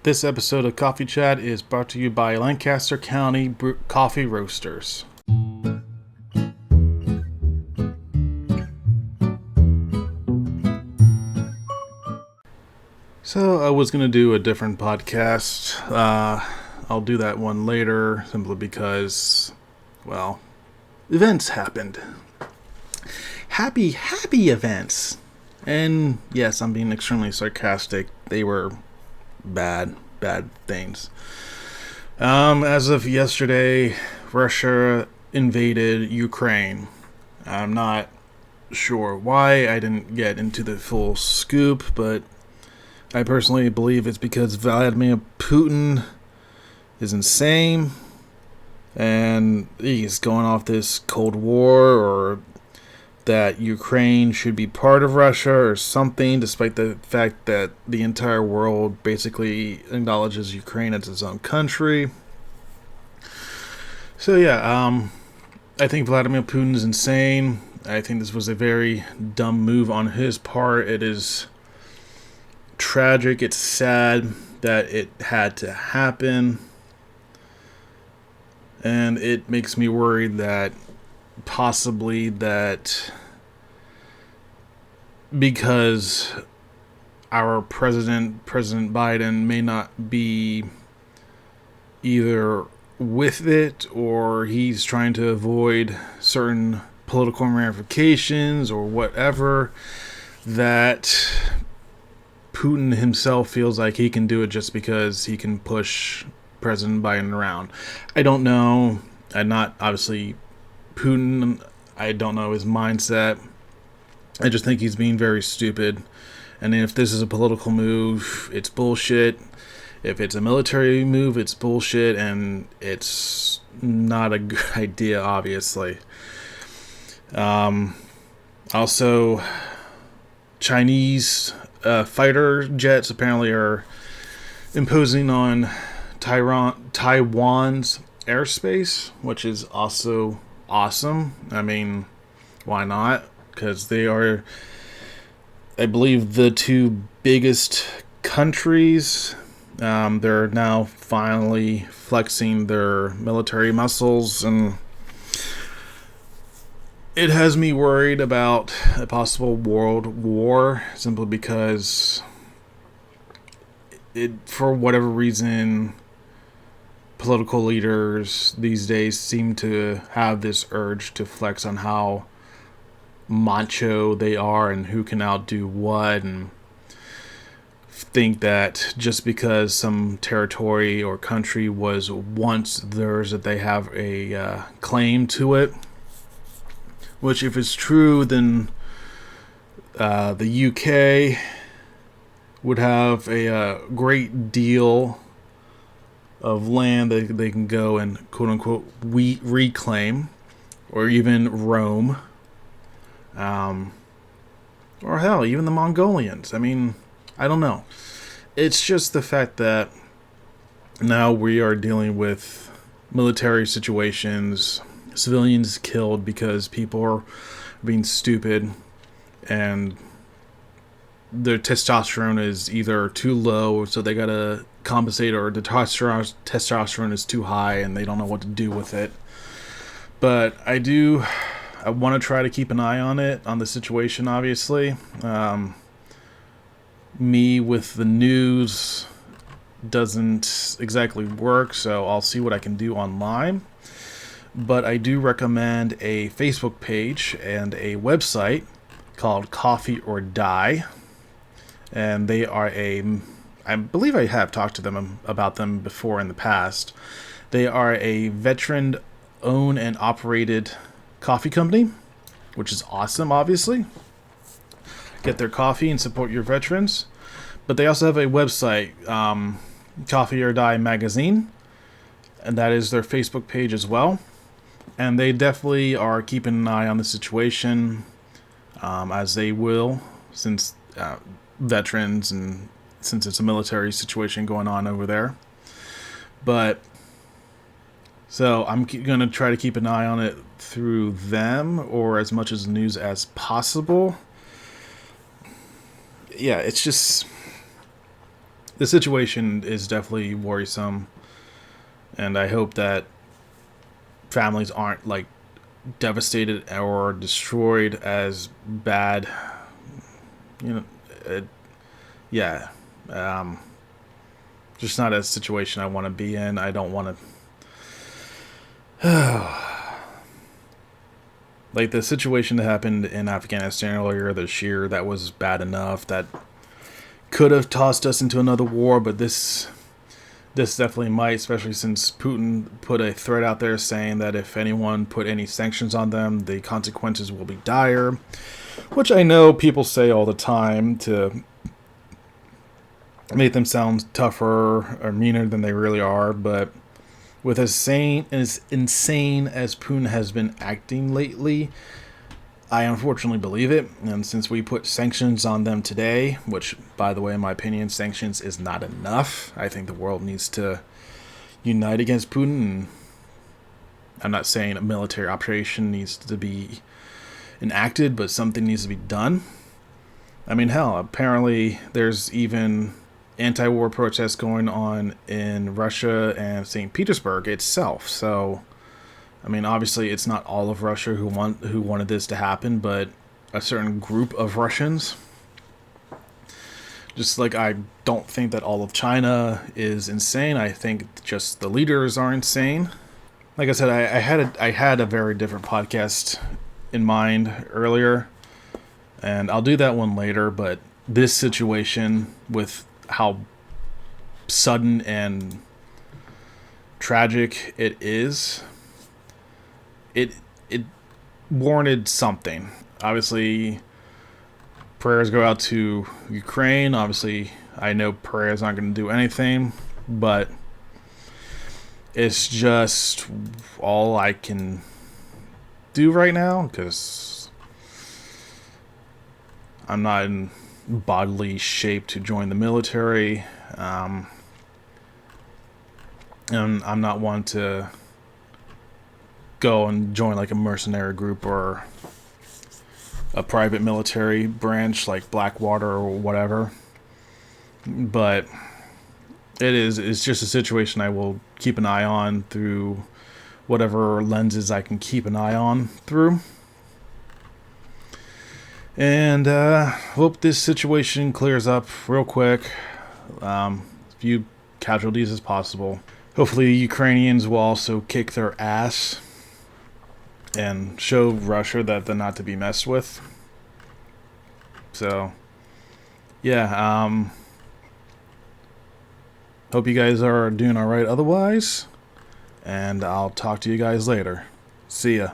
This episode of Coffee Chat is brought to you by Lancaster County Coffee Roasters. So I was going to do a different podcast. I'll do that one later simply because, well, events happened. Happy events. And yes, I'm being extremely sarcastic. They were bad things. As of yesterday, Russia invaded Ukraine. I'm not sure why. I didn't get into the full scoop, but I personally believe it's because Vladimir Putin is insane and he's going off this Cold War, or that Ukraine should be part of Russia or something, despite the fact that the entire world basically acknowledges Ukraine as its own country. So yeah, I think Vladimir Putin is insane. I think this was a very dumb move on his part. It is tragic. It's sad that it had to happen. And it makes me worried that possibly that because our President Biden may not be either with it, or he's trying to avoid certain political ramifications or whatever, that Putin himself feels like he can do it just because he can push President Biden around. I don't know. I'm not obviously Putin. I don't know his mindset. I just think he's being very stupid. And if this is a political move, it's bullshit. If it's a military move, it's bullshit, and it's not a good idea, obviously. Also, Chinese fighter jets apparently are imposing on Taiwan's airspace, which is also awesome. I mean, why not? Because they are, I believe, the two biggest countries. They're now finally flexing their military muscles, and it has me worried about a possible world war, simply because for whatever reason, political leaders these days seem to have this urge to flex on how macho they are and who can outdo what, and think that just because some territory or country was once theirs, that they have a claim to it. Which, if it's true, then the UK would have a great deal of land that they can go and quote-unquote reclaim, or even Rome, or hell, even the Mongolians. I mean, I don't know. It's just the fact that now we are dealing with military situations, civilians killed because people are being stupid, and their testosterone is either too low, so they gotta compensate, or the testosterone is too high and they don't know what to do with it. But I want to try to keep an eye on the situation, obviously. Me with the news doesn't exactly work, so I'll see what I can do online. But I do recommend a Facebook page and a website called Coffee or Die. And they are I believe I have talked to them about them before in the past. They are a veteran-owned and operated coffee company, which is awesome, obviously. Get their coffee and support your veterans. But they also have a website, Coffee or Die Magazine, and that is their Facebook page as well. And they definitely are keeping an eye on the situation, as they will, since veterans, and since it's a military situation going on over there. But so I'm going to try to keep an eye on it through them, or as much as news as possible. Yeah, it's just the situation is definitely worrisome, and I hope that families aren't like devastated or destroyed as bad. You know, it, yeah. Um, just not a situation I want to be in. I don't want to. Like the situation that happened in Afghanistan earlier this year, that was bad enough. That could have tossed us into another war, but this definitely might, especially since Putin put a threat out there saying that if anyone put any sanctions on them, the consequences will be dire. Which I know people say all the time to make them sound tougher or meaner than they really are, but with as insane as Putin has been acting lately, I unfortunately believe it. And since we put sanctions on them today, which, by the way, in my opinion, sanctions is not enough. I think the world needs to unite against Putin. And I'm not saying a military operation needs to be enacted, but something needs to be done. I mean, hell, apparently there's even anti-war protests going on in Russia and St. Petersburg itself. So, I mean, obviously it's not all of Russia who wanted this to happen, but a certain group of Russians. Just like I don't think that all of China is insane. I think just the leaders are insane. Like I said, I had a very different podcast in mind earlier, and I'll do that one later. But this situation with how sudden and tragic it is, it warranted something. Obviously, prayers go out to Ukraine. Obviously, I know prayers aren't going to do anything, but it's just all I can do right now because I'm not in bodily shape to join the military. And I'm not one to go and join like a mercenary group or a private military branch like Blackwater or whatever. But it's just a situation I will keep an eye on through whatever lenses I can keep an eye on through. And hope this situation clears up real quick. Few casualties as possible. Hopefully Ukrainians will also kick their ass and show Russia that they're not to be messed with. So, yeah, hope you guys are doing alright otherwise, and I'll talk to you guys later. See ya.